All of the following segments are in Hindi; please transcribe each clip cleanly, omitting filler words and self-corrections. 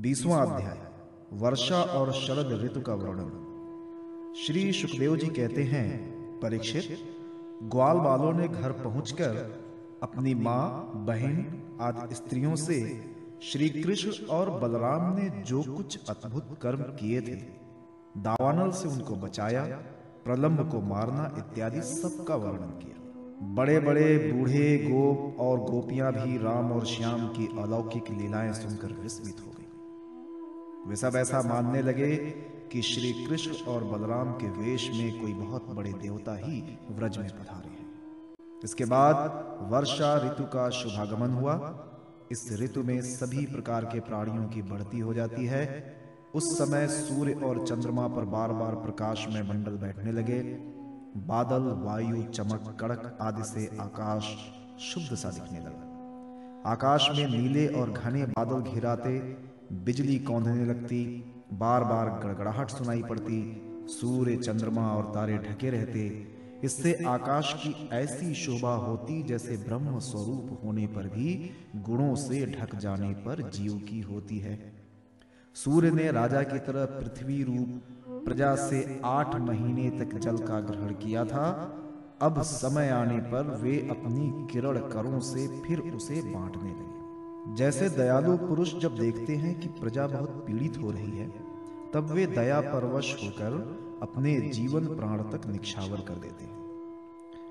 20वां अध्याय वर्षा और शरद ऋतु का वर्णन। श्री सुखदेव जी कहते हैं, परीक्षित, ग्वाल बालों ने घर पहुंचकर अपनी मां, बहन आदि स्त्रियों से श्री कृष्ण और बलराम ने जो कुछ अद्भुत कर्म किए थे, दावानल से उनको बचाया, प्रलंब को मारना इत्यादि सबका वर्णन किया। बड़े बड़े बूढ़े गोप और गोपियां भी राम और श्याम की अलौकिक लीलाएं सुनकर विस्मित हो गई। वे सब ऐसा मानने लगे कि श्री कृष्ण और बलराम के वेश में कोई बहुत बड़े देवता ही व्रज में पधारे हैं। इसके बाद वर्षा ऋतु का शुभागमन हुआ। इस ऋतु में सभी प्रकार के प्राणियों की बढ़ती हो जाती है। उस समय सूर्य और चंद्रमा पर बार बार प्रकाश में मंडल बैठने लगे। बादल, वायु, चमक, कड़क आदि से आकाश शुद्ध सा दिखने लगा। आकाश में नीले और घने बादल घिराते, बिजली कौंधने लगती, बार बार गड़गड़ाहट सुनाई पड़ती, सूर्य, चंद्रमा और तारे ढके रहते। इससे आकाश की ऐसी शोभा होती जैसे ब्रह्म स्वरूप होने पर भी गुणों से ढक जाने पर जीव की होती है। सूर्य ने राजा की तरह पृथ्वी रूप प्रजा से 8 महीने तक जल का ग्रहण किया था। अब समय आने पर वे अपनी किरण करों से फिर उसे बांटने लगे। जैसे दयालु पुरुष जब देखते हैं कि प्रजा बहुत पीड़ित हो रही है, तब वे दया परवश होकर अपने जीवन प्राण तक निछावर कर देते हैं।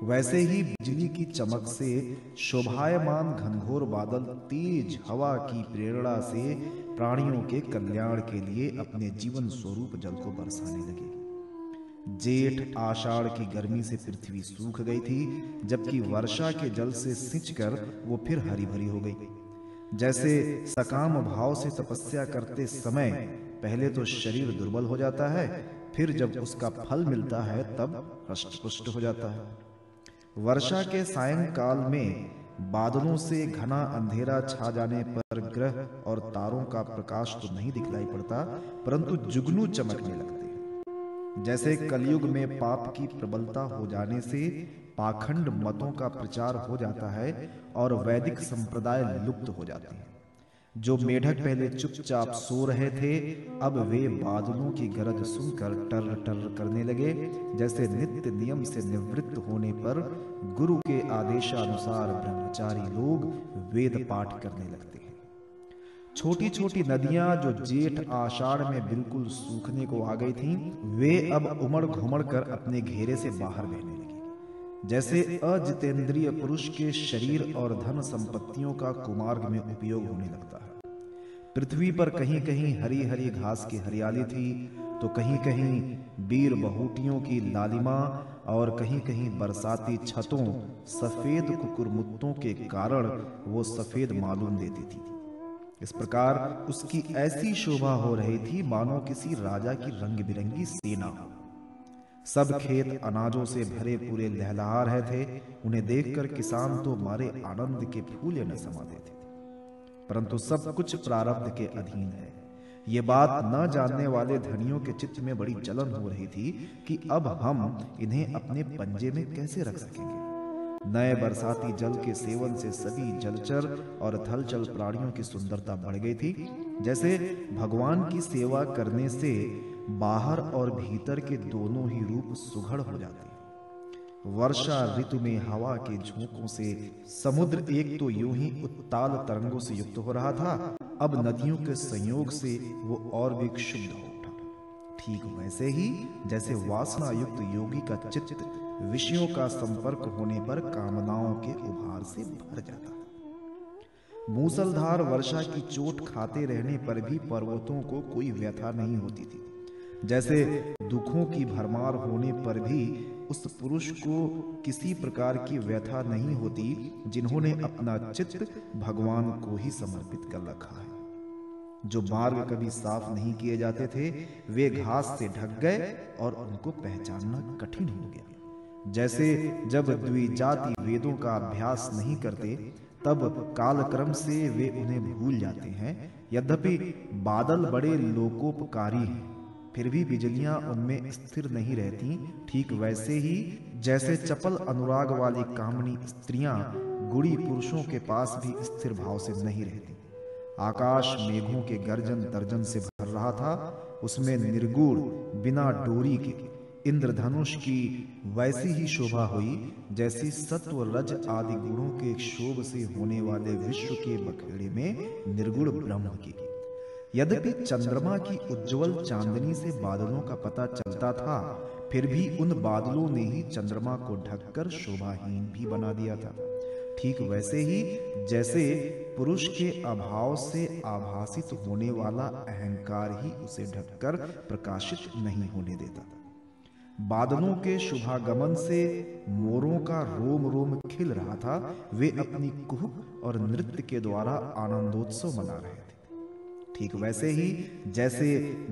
वैसे ही बिजली की चमक से शोभायमान घनघोर बादल तेज हवा की प्रेरणा से प्राणियों के कल्याण के लिए अपने जीवन स्वरूप जल को बरसाने लगे। जेठ आषाढ़ की गर्मी से पृथ्वी सूख गई थी, जबकि वर्षा के जल से सिंचकर वो फिर हरी भरी हो गई। जैसे सकाम भाव से तपस्या करते समय पहले तो शरीर दुर्बल हो जाता है, फिर जब उसका फल मिलता है तब हष्ट-पुष्ट हो जाता है। वर्षा के सायंकाल में बादलों से घना अंधेरा छा जाने पर ग्रह और तारों का प्रकाश तो नहीं दिखलाई पड़ता, परंतु जुगनू चमकने लगते हैं। जैसे कलयुग में पाप की प्रबलता हो जाने से पाखंड मतों का प्रचार हो जाता है और वैदिक संप्रदाय लुप्त हो जाते हैं। जो मेढक पहले चुपचाप सो रहे थे, अब वे बादलों की गरज सुनकर टर टर करने लगे। जैसे नित्य नियम से निवृत्त होने पर गुरु के आदेशानुसार ब्रह्मचारी लोग वेद पाठ करने लगते हैं। छोटी छोटी नदियां जो जेठ आषाढ़ में बिल्कुल सूखने को आ गई थीं, वे अब उमड़ घुमड़ कर अपने घेरे से बाहर बहने लगी। जैसे अजितेंद्रिय पुरुष के शरीर और धन संपत्तियों का कुमार्ग में उपयोग होने लगता है। पृथ्वी पर कहीं कहीं हरी हरी घास की हरियाली थी, तो कहीं कहीं बीर बहुटियों की लालिमा और कहीं कहीं बरसाती छतों सफेद कुकुरमुत्तों के कारण वो सफेद मालूम देती थी। इस प्रकार उसकी ऐसी शोभा हो रही थी मानो किसी राजा की रंग बिरंगी सेना हो। सब खेत अनाजों से भरे पूरे लहलहा रहे थे। उन्हें देखकर किसान तो मारे आनंद के फूले न समाते थे। परंतु सब कुछ प्रारब्ध के अधीन है। ये बात न जानने वाले धनियों के चित्त में बड़ी जलन हो रही थी कि अब हम इन्हें अपने पंजे में कैसे रख सकेंगे। नए बरसाती जल के सेवन से सभी जलचर और थलचल प्राणियों की सुंदरता बढ़ गई थी। जैसे भगवान की सेवा करने से बाहर और भीतर के दोनों ही रूप सुघड़ हो जाते हैं। वर्षा ऋतु में हवा के झोंकों से समुद्र एक तो यूं ही उत्ताल तरंगों से युक्त हो रहा था, अब नदियों के संयोग से वो और भी क्षुब्ध हो उठा। ठीक वैसे ही जैसे वासना युक्त योगी का चित्त विषयों का संपर्क होने पर कामनाओं के उभार से भर जाता है। मूसलधार वर्षा की चोट खाते रहने पर भी पर्वतों को कोई व्यथा नहीं होती थी। जैसे दुखों की भरमार होने पर भी उस पुरुष को किसी प्रकार की व्यथा नहीं होती जिन्होंने अपना चित्त भगवान को ही समर्पित कर रखा है। जो मार्ग कभी साफ नहीं किए जाते थे, वे घास से ढक गए और उनको पहचानना कठिन हो गया। जैसे जब द्विजाति वेदों का अभ्यास नहीं करते, तब कालक्रम से वे उन्हें भूल जाते हैं। यद्यपि बादल बड़े लोकोपकारी हैं, फिर भी बिजलियां उनमें स्थिर नहीं रहती। ठीक वैसे ही जैसे चपल अनुराग वाली कामनी स्त्रियां गुणी पुरुषों के पास भी स्थिर भाव से नहीं रहती। आकाश मेघों के गर्जन तर्जन से भर रहा था। उसमें निर्गुण बिना डोरी के इंद्रधनुष की वैसी ही शोभा हुई जैसी सत्व रज आदि गुणों के क्षोभ से होने वाले विश्व के बखेड़े में निर्गुण ब्रह्म की। यद्यपि चंद्रमा की उज्जवल चांदनी से बादलों का पता चलता था, फिर भी उन बादलों ने ही चंद्रमा को ढककर शोभाहीन भी बना दिया था। ठीक वैसे ही जैसे पुरुष के अभाव से आभासित होने वाला अहंकार ही उसे ढककर प्रकाशित नहीं होने देता। बादलों के शुभागमन से मोरों का रोम रोम खिल रहा था। वे अपनी कुहक और नृत्य के द्वारा आनंदोत्सव मना रहे थे। ठीक वैसे ही जैसे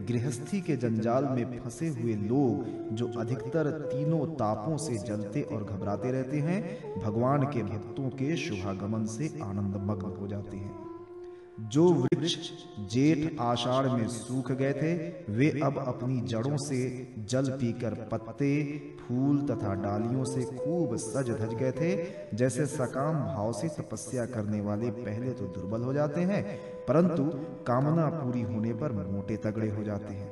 गृहस्थी के जंजाल में फंसे हुए लोग जो अधिकतर तीनों तापों से जलते और घबराते रहते हैं, भगवान के भक्तों के शुभागमन से आनंदमग्न हो जाते हैं। जो वृक्ष जेठ आषाढ़ में सूख गए थे, वे अब अपनी जड़ों से जल पीकर पत्ते, फूल तथा डालियों से खूब सज धज गए थे। जैसे सकाम भाव से तपस्या करने वाले पहले तो दुर्बल हो जाते हैं, परंतु कामना पूरी होने पर मोटे तगड़े हो जाते हैं।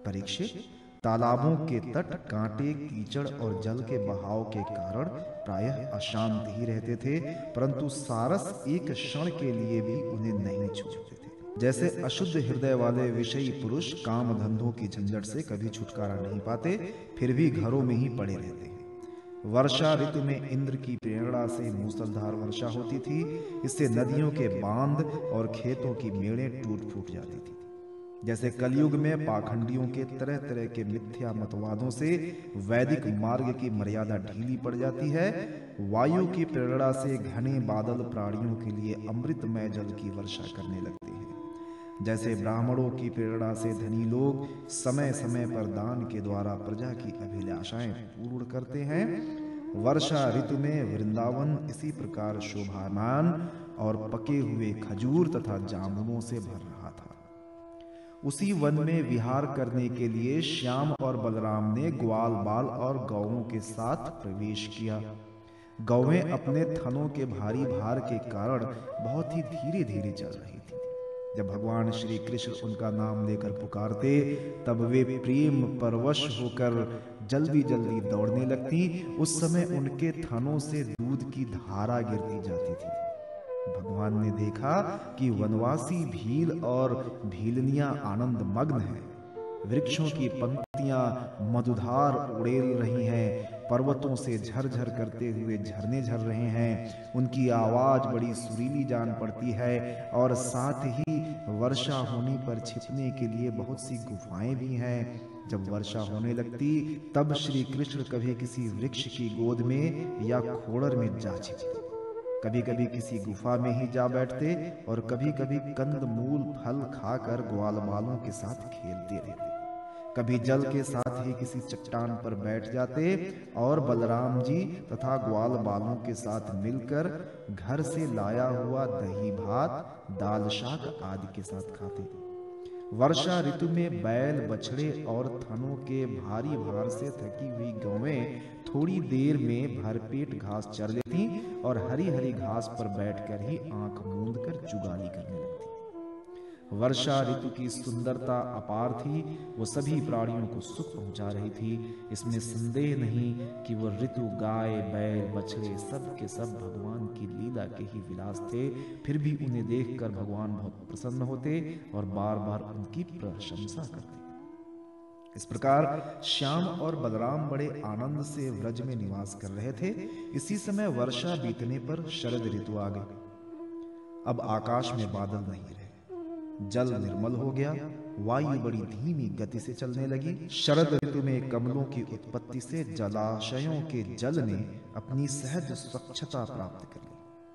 परीक्षित, तालाबों के तट कांटे, कीचड़ और जल के बहाव के कारण प्रायः अशांत ही रहते थे, परंतु सारस एक क्षण के लिए भी उन्हें नहीं छूते थे। जैसे अशुद्ध हृदय वाले विषयी पुरुष काम धंधों की झंझट से कभी छुटकारा नहीं पाते, फिर भी घरों में ही पड़े रहते हैं। वर्षा ऋतु में इंद्र की प्रेरणा से मूसलधार वर्षा होती थी। इससे नदियों के बांध और खेतों की मेड़ें टूट फूट जाती थी। जैसे कलयुग में पाखंडियों के तरह तरह के मिथ्या मतवादों से वैदिक मार्ग की मर्यादा ढीली पड़ जाती है, वायु की प्रेरणा से घने बादल प्राणियों के लिए अमृतमय जल की वर्षा करने लगते हैं। जैसे ब्राह्मणों की प्रेरणा से धनी लोग समय समय पर दान के द्वारा प्रजा की अभिलाषाएं पूर्ण करते हैं, वर्षा ऋतु में वृंदावन इसी प्रकार शोभामान और पके हुए खजूर तथा जामुनों से भर रहा था। उसी वन में विहार करने के लिए श्याम और बलराम ने ग्वाल बाल और गौओं के साथ प्रवेश किया। गौएं अपने थनों के भारी भार के कारण बहुत ही धीरे धीरे चल रही थी। जब भगवान श्री कृष्ण उनका नाम लेकर पुकारते, तब वे प्रेम परवश होकर जल्दी जल्दी दौड़ने लगती। उस समय उनके थनों से दूध की धारा गिरती जाती थी। भगवान ने देखा कि वनवासी भील और भीलनियां आनंद मग्न हैं। वृक्षों की पंक्तियां मधुधार उड़ेल रही हैं, पर्वतों से झरझर करते हुए झरने झर रहे हैं। उनकी आवाज बड़ी सुरीली जान पड़ती है और साथ ही वर्षा होने पर छिपने के लिए बहुत सी गुफाएं भी हैं। जब वर्षा होने लगती, तब श्री कृष्ण कभी किसी वृक्ष की गोद में या खोड़र में जा छिपते, कभी कभी किसी गुफा में ही जा बैठते और कभी कभी कंद मूल फल खाकर ग्वाल बालों के साथ खेलते रहते। कभी जल के साथ ही किसी चट्टान पर बैठ जाते और बलराम जी तथा ग्वाल बालों के साथ मिलकर घर से लाया हुआ दही भात, दाल शाक आदि के साथ खाते। वर्षा ऋतु में बैल, बछड़े और थनों के भारी भार से थकी हुई गौएं थोड़ी देर में भरपेट घास चर लेती और हरी हरी घास पर बैठकर ही आंख मूंद कर जुगाली करने लगती। वर्षा ऋतु की सुंदरता अपार थी। वो सभी प्राणियों को सुख पहुंचा रही थी। इसमें संदेह नहीं कि वो ऋतु गाय, बैल, बछड़े सब के सब भगवान की लीला के ही विलास थे। फिर भी उन्हें देखकर भगवान बहुत प्रसन्न होते और बार बार उनकी प्रशंसा करते। इस प्रकार श्याम और बलराम बड़े आनंद से व्रज में निवास कर रहे थे। इसी समय वर्षा बीतने पर शरद ऋतु आ गई। अब आकाश में बादल नहीं रहे, जल निर्मल हो गया, वायु बड़ी धीमी गति से चलने लगी। शरद ऋतु में कमलों की उत्पत्ति से जलाशयों के जल ने अपनी सहज स्वच्छता प्राप्त कर ली।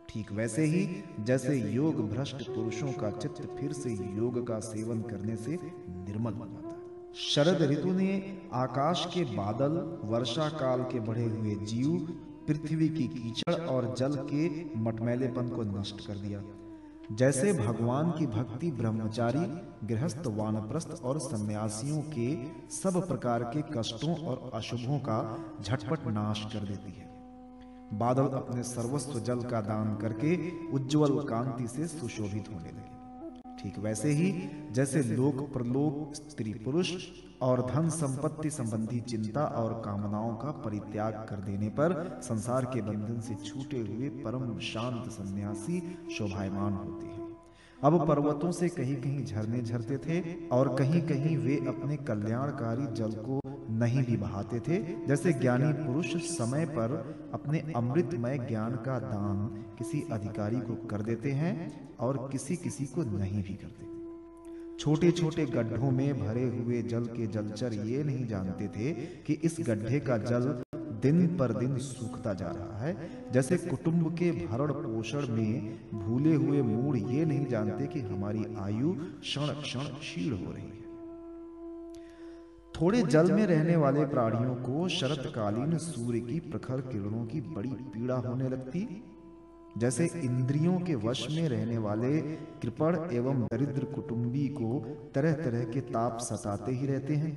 ठीक वैसे ही जैसे योग भ्रष्ट पुरुषों का चित्त फिर से योग का सेवन करने से निर्मल हो जाता है। शरद ऋतु ने आकाश के बादल, वर्षा काल के बढ़े हुए जीव, पृथ्वी की कीचड़ और जल के मटमैलेपन को नष्ट कर दिया। जैसे भगवान की भक्ति ब्रह्मचारी, गृहस्थ, वानप्रस्थ और सन्यासियों के सब प्रकार के कष्टों और अशुभों का झटपट नाश कर देती है। बादल अपने सर्वस्व जल का दान करके उज्जवल कांति से सुशोभित होने लगे। ठीक वैसे ही जैसे लोक परलोक, स्त्री पुरुष और धन संपत्ति संबंधी चिंता और कामनाओं का परित्याग कर देने पर संसार के बंधन से छूटे हुए परम शांत सन्यासी शोभायमान होते हैं। अब पर्वतों से कहीं कहीं झरने झरते थे और कहीं कहीं वे अपने कल्याणकारी जल को नहीं भी बहाते थे। जैसे ज्ञानी पुरुष समय पर अपने अमृतमय ज्ञान का दान किसी अधिकारी को कर देते हैं और किसी किसी को नहीं भी करते। छोटे छोटे गड्ढों में भरे हुए जल के जलचर ये नहीं जानते थे कि इस गड्ढे का जल दिन पर दिन सूखता जा रहा है। जैसे कुटुंब के भरण पोषण में भूले हुए मूढ़ ये नहीं जानते कि हमारी आयु क्षण क्षण क्षीण हो रही है। थोड़े जल में रहने वाले प्राणियों को शरतकालीन सूर्य की प्रखर किरणों की बड़ी पीड़ा होने लगती। जैसे इंद्रियों के वश में रहने वाले कृपण एवं दरिद्र कुटुंबी को तरह तरह के ताप सताते ही रहते हैं।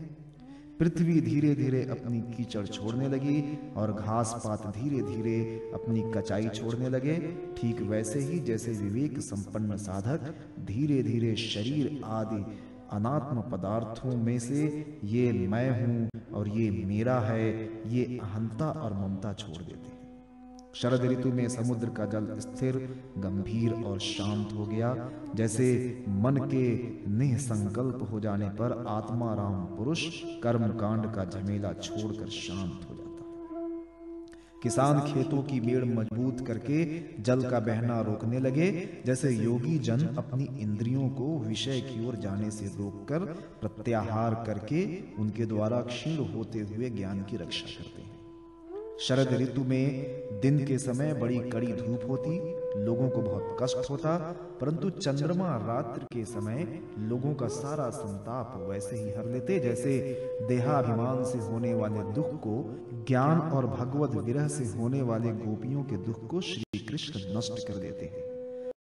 पृथ्वी धीरे धीरे अपनी कीचड़ छोड़ने लगी और घास पात धीरे धीरे अपनी कचाई छोड़ने लगे। ठीक वैसे ही जैसे विवेक संपन्न साधक धीरे धीरे शरीर आदि अनात्म पदार्थों में से ये मैं हूं और ये मेरा है, ये अहंता और ममता छोड़ देते हैं। शरद ऋतु में समुद्र का जल स्थिर, गंभीर और शांत हो गया। जैसे मन के निःसंकल्प हो जाने पर आत्मा राम पुरुष कर्म कांड का झमेला छोड़कर शांत हो जाता। किसान खेतों की मेड़ मजबूत करके जल का बहना रोकने लगे। जैसे योगी जन अपनी इंद्रियों को विषय की ओर जाने से रोककर प्रत्याहार करके उनके द्वारा क्षीण होते हुए ज्ञान की रक्षा करते हैं। शरद ऋतु में दिन के समय बड़ी कड़ी धूप होती, लोगों को बहुत कष्ट होता, परंतु चंद्रमा रात्रि के समय लोगों का सारा संताप वैसे ही हर लेते जैसे देहाभिमान से होने वाले दुख को, ज्ञान और भगवत विरह से होने वाले गोपियों के दुख को श्री कृष्ण नष्ट कर देते हैं।